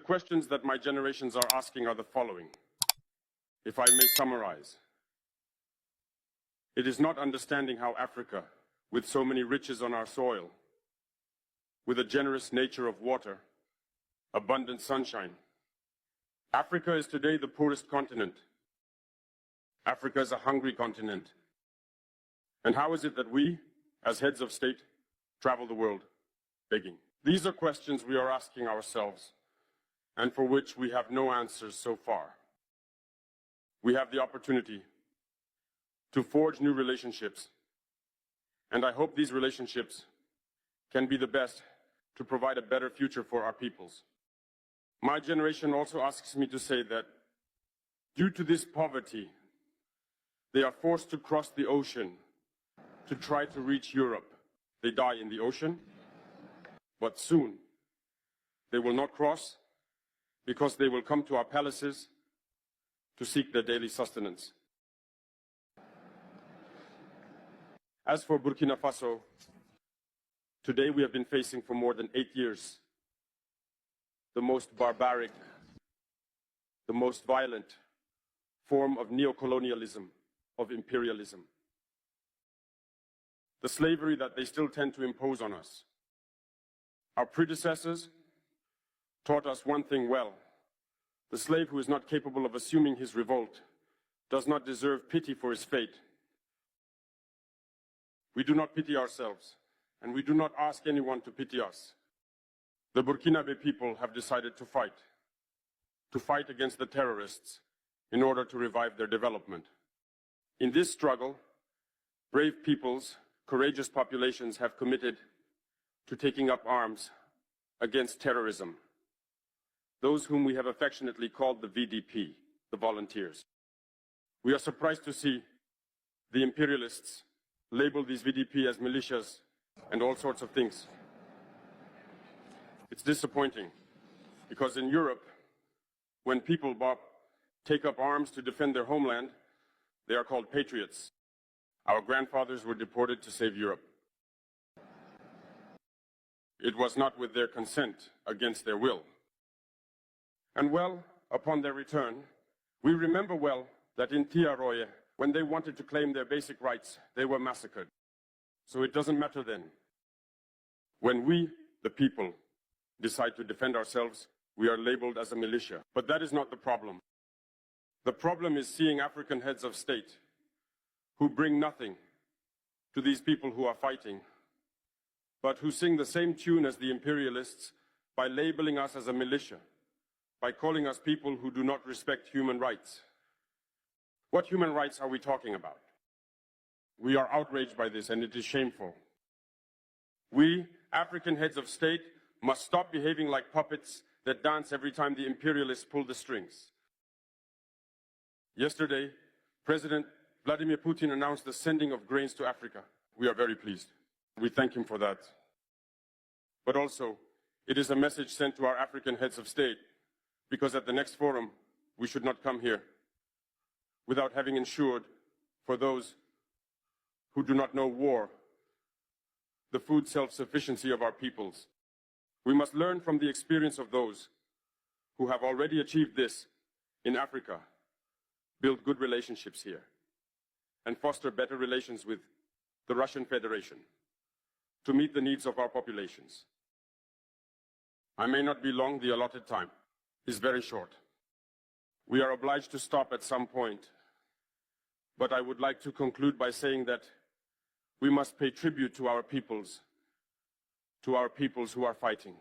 questions that my generations are asking are the following, if I may summarize. It is not understanding how Africa, with so many riches on our soil, with a generous nature of water, abundant sunshine. Africa is today the poorest continent. Africa is a hungry continent. And how is it that we, as heads of state, travel the world begging? These are questions we are asking ourselves, and for which we have no answers so far. We have the opportunity to forge new relationships, and I hope these relationships can be the best to provide a better future for our peoples. My generation also asks me to say that due to this poverty, they are forced to cross the ocean to try to reach Europe. They die in the ocean, but soon they will not cross because they will come to our palaces to seek their daily sustenance. As for Burkina Faso, today we have been facing for more than 8 years the most barbaric, the most violent form of neocolonialism, of imperialism. The slavery that they still tend to impose on us. Our predecessors taught us one thing well. The slave who is not capable of assuming his revolt does not deserve pity for his fate. We do not pity ourselves, and we do not ask anyone to pity us. The Burkinabe people have decided to fight against the terrorists in order to revive their development. In this struggle, brave peoples, courageous populations have committed to taking up arms against terrorism. Those whom we have affectionately called the VDP, the volunteers. We are surprised to see the imperialists label these VDP as militias and all sorts of things. It's disappointing because in Europe, when people take up arms to defend their homeland, they are called patriots. Our grandfathers were deported to save Europe. It was not with their consent, against their will. And well, upon their return, we remember well that in Traore, when they wanted to claim their basic rights, they were massacred. So it doesn't matter then. When we, the people, decide to defend ourselves, we are labeled as a militia. But that is not the problem. The problem is seeing African heads of state who bring nothing to these people who are fighting, but who sing the same tune as the imperialists by labeling us as a militia, by calling us people who do not respect human rights. What human rights are we talking about? We are outraged by this, and it is shameful. We, African heads of state, must stop behaving like puppets that dance every time the imperialists pull the strings. Yesterday, President Vladimir Putin announced the sending of grains to Africa. We are very pleased. We thank him for that. But also, it is a message sent to our African heads of state, because at the next forum, we should not come here without having ensured for those who do not know war, the food self-sufficiency of our peoples. We must learn from the experience of those who have already achieved this in Africa, build good relationships here, and foster better relations with the Russian Federation to meet the needs of our populations. I may not be long, the allotted time is very short. We are obliged to stop at some point, but I would like to conclude by saying that we must pay tribute to our peoples who are fighting.